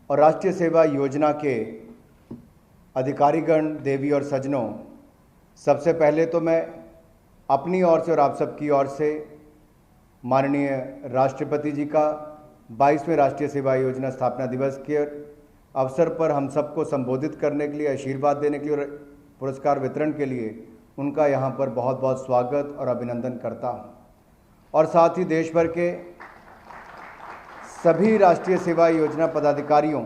और राष्ट्रीय सेवा योजना के अधिकारीगण, देवी और सज्जनों, सबसे पहले तो मैं अपनी ओर से और आप सबकी ओर से माननीय राष्ट्रपति जी का 22वें राष्ट्रीय सेवा योजना स्थापना दिवस के अवसर पर हम सबको संबोधित करने के लिए, आशीर्वाद देने के लिए और पुरस्कार वितरण के लिए उनका यहाँ पर बहुत बहुत स्वागत और अभिनंदन करता हूँ। और साथ ही देश भर के सभी राष्ट्रीय सेवा योजना पदाधिकारियों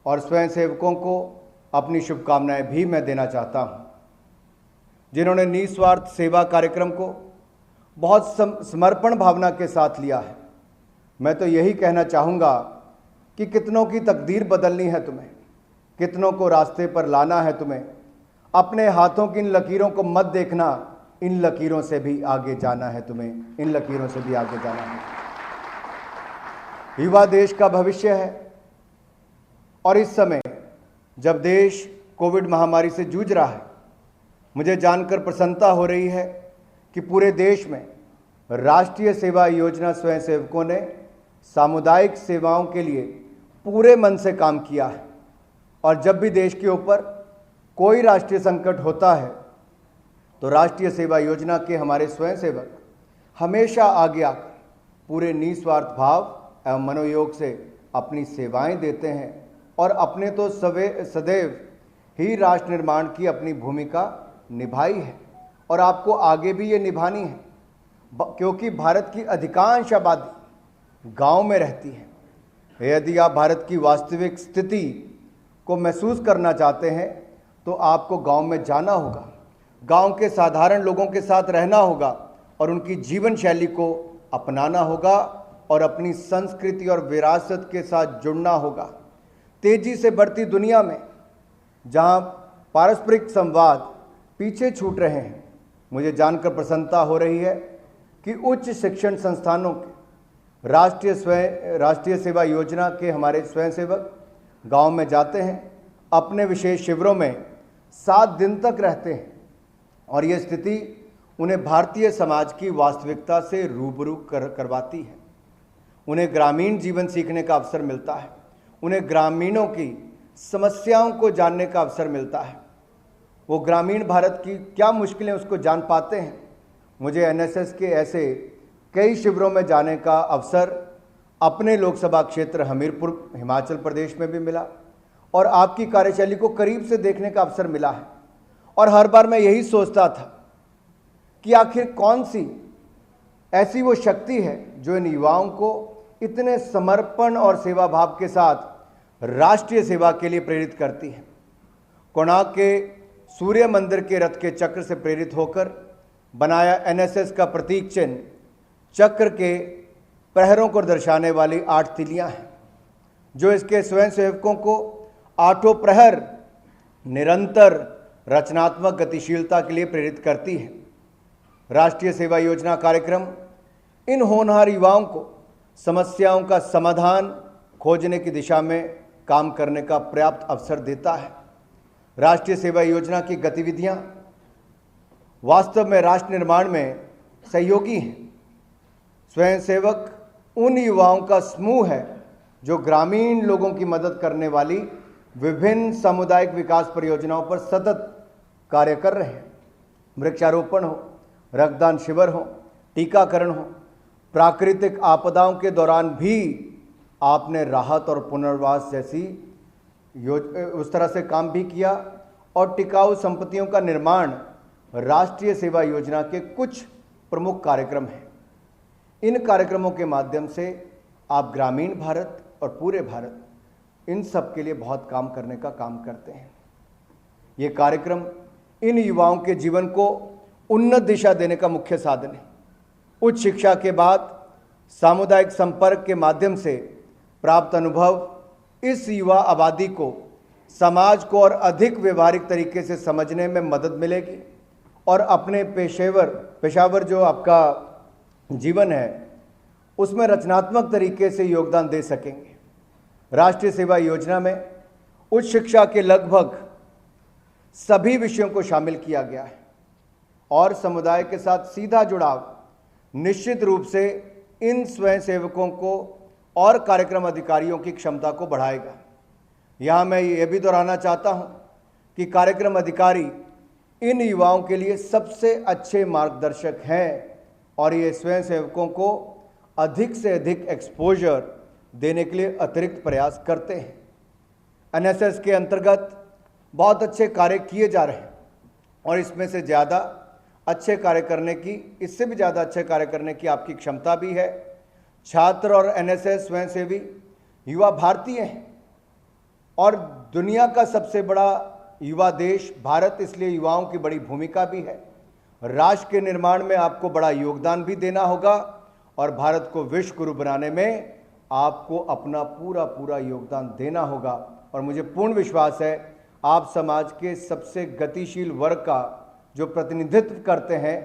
और स्वयंसेवकों को अपनी शुभकामनाएं भी मैं देना चाहता हूँ, जिन्होंने निस्वार्थ सेवा कार्यक्रम को बहुत समर्पण भावना के साथ लिया है। मैं तो यही कहना चाहूँगा कि कितनों की तकदीर बदलनी है तुम्हें, कितनों को रास्ते पर लाना है तुम्हें। अपने हाथों की इन लकीरों को मत देखना, इन लकीरों से भी आगे जाना है तुम्हें, इन लकीरों से भी आगे जाना है। युवा देश का भविष्य है और इस समय जब देश कोविड महामारी से जूझ रहा है, मुझे जानकर प्रसन्नता हो रही है कि पूरे देश में राष्ट्रीय सेवा योजना स्वयंसेवकों ने सामुदायिक सेवाओं के लिए पूरे मन से काम किया है। और जब भी देश के ऊपर कोई राष्ट्रीय संकट होता है तो राष्ट्रीय सेवा योजना के हमारे स्वयंसेवक हमेशा आगे आकर पूरे निस्वार्थ भाव एवं मनोयोग से अपनी सेवाएं देते हैं और अपने तो सदैव ही राष्ट्र निर्माण की अपनी भूमिका निभाई है और आपको आगे भी ये निभानी है, क्योंकि भारत की अधिकांश आबादी गांव में रहती है। यदि आप भारत की वास्तविक स्थिति को महसूस करना चाहते हैं तो आपको गांव में जाना होगा, गांव के साधारण लोगों के साथ रहना होगा और उनकी जीवन शैली को अपनाना होगा और अपनी संस्कृति और विरासत के साथ जुड़ना होगा। तेजी से बढ़ती दुनिया में जहां पारस्परिक संवाद पीछे छूट रहे हैं, मुझे जानकर प्रसन्नता हो रही है कि उच्च शिक्षण संस्थानों के राष्ट्रीय सेवा योजना के हमारे स्वयंसेवक गांव में जाते हैं, अपने विशेष शिविरों में 7 दिन तक रहते हैं और ये स्थिति उन्हें भारतीय समाज की वास्तविकता से रूबरू करवाती है। उन्हें ग्रामीण जीवन सीखने का अवसर मिलता है, उन्हें ग्रामीणों की समस्याओं को जानने का अवसर मिलता है। वो ग्रामीण भारत की क्या मुश्किलें उसको जान पाते हैं। मुझे एनएसएस के ऐसे कई शिविरों में जाने का अवसर अपने लोकसभा क्षेत्र हमीरपुर हिमाचल प्रदेश में भी मिला और आपकी कार्यशैली को करीब से देखने का अवसर मिला है। और हर बार मैं यही सोचता था कि आखिर कौन सी ऐसी वो शक्ति है जो इन युवाओं को इतने समर्पण और सेवा भाव के साथ राष्ट्रीय सेवा के लिए प्रेरित करती है। कोणार्क के सूर्य मंदिर के रथ के चक्र से प्रेरित होकर बनाया एनएसएस का प्रतीक चिन्ह चक्र के प्रहरों को दर्शाने वाली 8 तिलियां हैं, जो इसके स्वयंसेवकों को 8 प्रहर निरंतर रचनात्मक गतिशीलता के लिए प्रेरित करती है। राष्ट्रीय सेवा योजना कार्यक्रम इन होनहार युवाओं को समस्याओं का समाधान खोजने की दिशा में काम करने का पर्याप्त अवसर देता है। राष्ट्रीय सेवा योजना की गतिविधियां वास्तव में राष्ट्र निर्माण में सहयोगी हैं। स्वयंसेवक उन युवाओं का समूह है जो ग्रामीण लोगों की मदद करने वाली विभिन्न सामुदायिक विकास परियोजनाओं पर सतत कार्य कर रहे हैं। वृक्षारोपण हो, रक्तदान शिविर हो, टीकाकरण हो, प्राकृतिक आपदाओं के दौरान भी आपने राहत और पुनर्वास जैसी उस तरह से काम भी किया और टिकाऊ संपत्तियों का निर्माण राष्ट्रीय सेवा योजना के कुछ प्रमुख कार्यक्रम हैं। इन कार्यक्रमों के माध्यम से आप ग्रामीण भारत और पूरे भारत, इन सब के लिए बहुत काम करने का काम करते हैं। ये कार्यक्रम इन युवाओं के जीवन को उन्नत दिशा देने का मुख्य साधन है। उच्च शिक्षा के बाद सामुदायिक संपर्क के माध्यम से प्राप्त अनुभव इस युवा आबादी को समाज को और अधिक व्यवहारिक तरीके से समझने में मदद मिलेगी और अपने पेशावर जो आपका जीवन है उसमें रचनात्मक तरीके से योगदान दे सकेंगे। राष्ट्रीय सेवा योजना में उच्च शिक्षा के लगभग सभी विषयों को शामिल किया गया है और समुदाय के साथ सीधा जुड़ाव निश्चित रूप से इन स्वयंसेवकों को और कार्यक्रम अधिकारियों की क्षमता को बढ़ाएगा। यहाँ मैं ये भी दोहराना चाहता हूँ कि कार्यक्रम अधिकारी इन युवाओं के लिए सबसे अच्छे मार्गदर्शक हैं और ये स्वयंसेवकों को अधिक से अधिक एक्सपोजर देने के लिए अतिरिक्त प्रयास करते हैं। एनएसएस के अंतर्गत बहुत अच्छे कार्य किए जा रहे हैं और इसमें से ज़्यादा अच्छे कार्य करने की, इससे भी ज़्यादा अच्छे कार्य करने की आपकी क्षमता भी है। छात्र और एनएसएस स्वयंसेवी युवा भारतीय हैं और दुनिया का सबसे बड़ा युवा देश भारत, इसलिए युवाओं की बड़ी भूमिका भी है। राष्ट्र के निर्माण में आपको बड़ा योगदान भी देना होगा और भारत को विश्व गुरु बनाने में आपको अपना पूरा योगदान देना होगा। और मुझे पूर्ण विश्वास है आप समाज के सबसे गतिशील वर्ग का जो प्रतिनिधित्व करते हैं,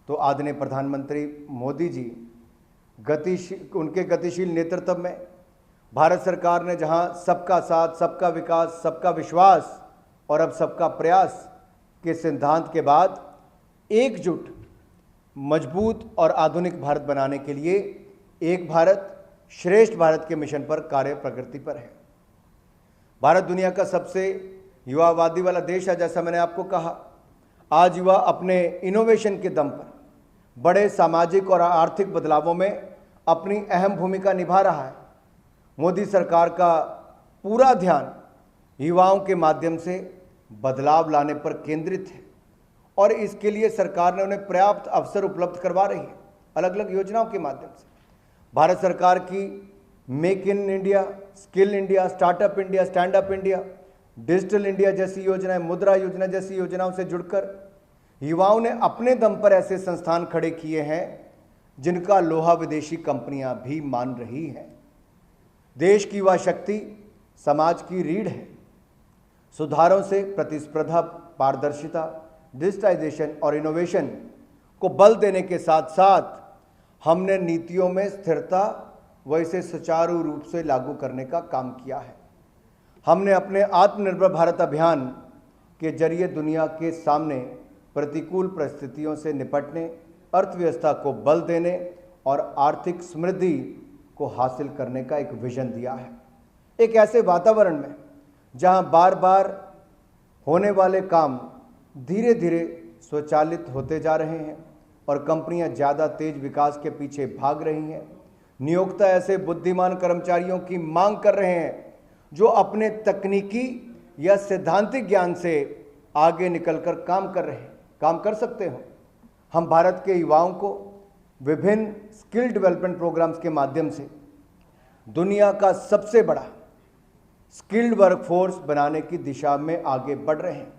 तो आदरणीय प्रधानमंत्री मोदी जी उनके गतिशील नेतृत्व में भारत सरकार ने जहां सबका साथ, सबका विकास, सबका विश्वास और अब सबका प्रयास के सिद्धांत के बाद एकजुट, मजबूत और आधुनिक भारत बनाने के लिए एक भारत श्रेष्ठ भारत के मिशन पर कार्य प्रगति पर है। भारत दुनिया का सबसे युवावादी वाला देश है। जैसा मैंने आपको कहा, आज युवा अपने इनोवेशन के दम पर बड़े सामाजिक और आर्थिक बदलावों में अपनी अहम भूमिका निभा रहा है। मोदी सरकार का पूरा ध्यान युवाओं के माध्यम से बदलाव लाने पर केंद्रित है और इसके लिए सरकार ने उन्हें पर्याप्त अवसर उपलब्ध करवा रही है अलग अलग योजनाओं के माध्यम से। भारत सरकार की make in India, skill India, startup India, stand up India, digital India जैसी योजनाएं, मुद्रा योजना जैसी योजनाओं से जुड़कर युवाओं ने अपने दम पर ऐसे संस्थान खड़े किए हैं जिनका लोहा विदेशी कंपनियां भी मान रही हैं। देश की युवा शक्ति समाज की रीढ़ है। सुधारों से प्रतिस्पर्धा, पारदर्शिता, डिजिटाइजेशन और इनोवेशन को बल देने के साथ साथ हमने नीतियों में स्थिरता व इसे सुचारू रूप से लागू करने का काम किया है। हमने अपने आत्मनिर्भर भारत अभियान के जरिए दुनिया के सामने प्रतिकूल परिस्थितियों से निपटने, अर्थव्यवस्था को बल देने और आर्थिक समृद्धि को हासिल करने का एक विजन दिया है। एक ऐसे वातावरण में जहां बार बार होने वाले काम धीरे धीरे स्वचालित होते जा रहे हैं और कंपनियां ज़्यादा तेज विकास के पीछे भाग रही हैं, नियोक्ता ऐसे बुद्धिमान कर्मचारियों की मांग कर रहे हैं जो अपने तकनीकी या सैद्धांतिक ज्ञान से आगे निकलकर काम कर सकते हो। हम भारत के युवाओं को विभिन्न स्किल डेवलपमेंट प्रोग्राम्स के माध्यम से दुनिया का सबसे बड़ा स्किल्ड वर्कफोर्स बनाने की दिशा में आगे बढ़ रहे हैं।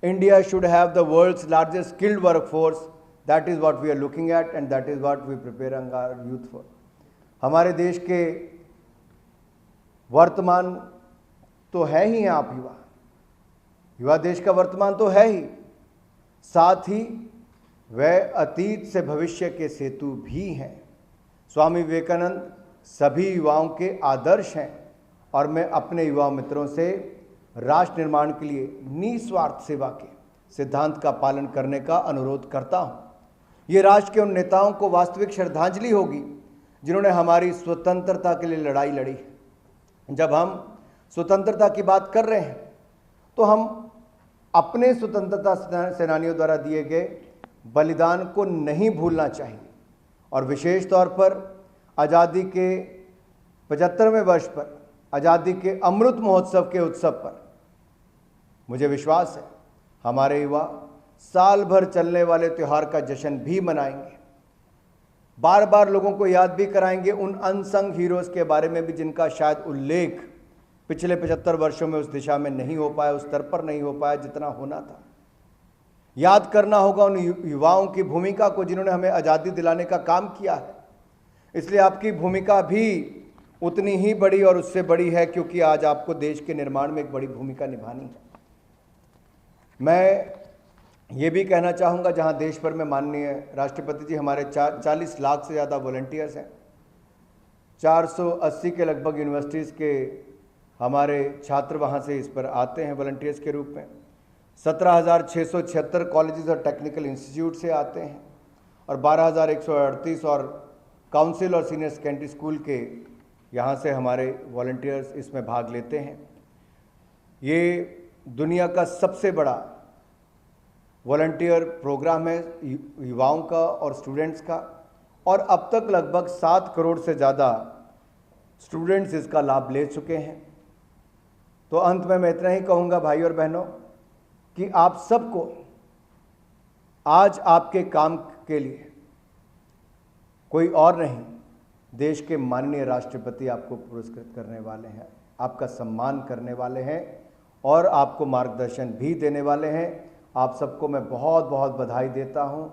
India should have the world's largest skilled workforce, that is what we are looking at and that is what we preparing our youth for. हमारे देश के वर्तमान तो है ही हैं आप युवा देश का वर्तमान तो है ही, साथ ही वह अतीत से भविष्य के सेतु भी हैं। स्वामी विवेकानंद सभी युवाओं के आदर्श हैं और मैं अपने युवा मित्रों से राष्ट्र निर्माण के लिए निस्वार्थ सेवा के सिद्धांत का पालन करने का अनुरोध करता हूं। ये राष्ट्र के उन नेताओं को वास्तविक श्रद्धांजलि होगी जिन्होंने हमारी स्वतंत्रता के लिए लड़ाई लड़ी है। जब हम स्वतंत्रता की बात कर रहे हैं तो हम अपने स्वतंत्रता सेनानियों द्वारा दिए गए बलिदान को नहीं भूलना चाहिए और विशेष तौर पर आज़ादी के 75वें वर्ष पर, आज़ादी के अमृत महोत्सव के उत्सव पर मुझे विश्वास है हमारे युवा साल भर चलने वाले त्यौहार का जश्न भी मनाएंगे, बार बार लोगों को याद भी कराएंगे उन अनसंग हीरोज़ के बारे में भी जिनका शायद उल्लेख पिछले 75 वर्षों में उस दिशा में नहीं हो पाया, उस स्तर पर नहीं हो पाया जितना होना था। याद करना होगा उन युवाओं की भूमिका को जिन्होंने हमें आज़ादी दिलाने का काम किया है। इसलिए आपकी भूमिका भी उतनी ही बड़ी और उससे बड़ी है क्योंकि आज आपको देश के निर्माण में एक बड़ी भूमिका निभानी है। मैं ये भी कहना चाहूँगा, जहाँ देश भर में माननीय राष्ट्रपति जी हमारे 40 लाख से ज़्यादा वॉलंटियर्स हैं, 480 के लगभग यूनिवर्सिटीज़ के हमारे छात्र वहाँ से इस पर आते हैं वॉलंटियर्स के रूप में, 17,676 कॉलेजेस और टेक्निकल इंस्टीट्यूट से आते हैं और 12,138 और काउंसिल और सीनियर सेकेंडरी स्कूल के यहाँ से हमारे वॉलंटियर्स इसमें भाग लेते हैं। ये दुनिया का सबसे बड़ा वॉलंटियर प्रोग्राम है युवाओं का और स्टूडेंट्स का, और अब तक लगभग 7 करोड़ से ज़्यादा स्टूडेंट्स इसका लाभ ले चुके हैं। तो अंत में मैं इतना ही कहूँगा भाई और बहनों कि आप सबको आज आपके काम के लिए कोई और नहीं, देश के माननीय राष्ट्रपति आपको पुरस्कृत करने वाले हैं, आपका सम्मान करने वाले हैं और आपको मार्गदर्शन भी देने वाले हैं। आप सबको मैं बहुत बहुत बधाई देता हूं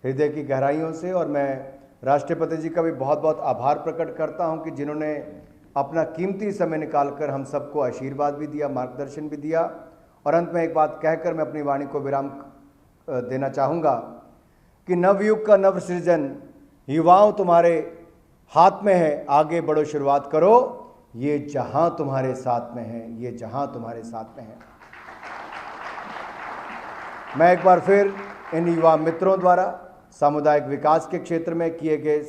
हृदय की गहराइयों से, और मैं राष्ट्रपति जी का भी बहुत बहुत आभार प्रकट करता हूं कि जिन्होंने अपना कीमती समय निकालकर हम सबको आशीर्वाद भी दिया, मार्गदर्शन भी दिया। और अंत में एक बात कहकर मैं अपनी वाणी को विराम देना चाहूँगा कि नवयुग का नव सृजन युवाओं तुम्हारे हाथ में है, आगे बढ़ो, शुरुआत करो, ये जहां तुम्हारे साथ में है, ये जहां तुम्हारे साथ में है। मैं एक बार फिर इन युवा मित्रों द्वारा सामुदायिक विकास के क्षेत्र में किए गए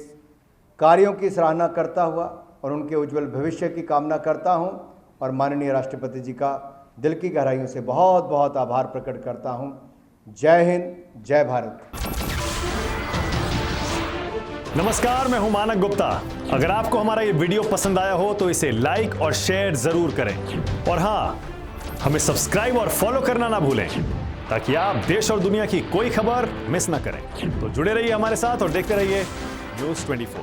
कार्यों की सराहना करता हुआ और उनके उज्जवल भविष्य की कामना करता हूं, और माननीय राष्ट्रपति जी का दिल की गहराइयों से बहुत बहुत आभार प्रकट करता हूं। जय हिंद, जय भारत। नमस्कार, मैं हूं मानक गुप्ता। अगर आपको हमारा ये वीडियो पसंद आया हो तो इसे लाइक और शेयर जरूर करें, और हाँ, हमें सब्सक्राइब और फॉलो करना ना भूलें ताकि आप देश और दुनिया की कोई खबर मिस ना करें। तो जुड़े रहिए हमारे साथ और देखते रहिए News 24।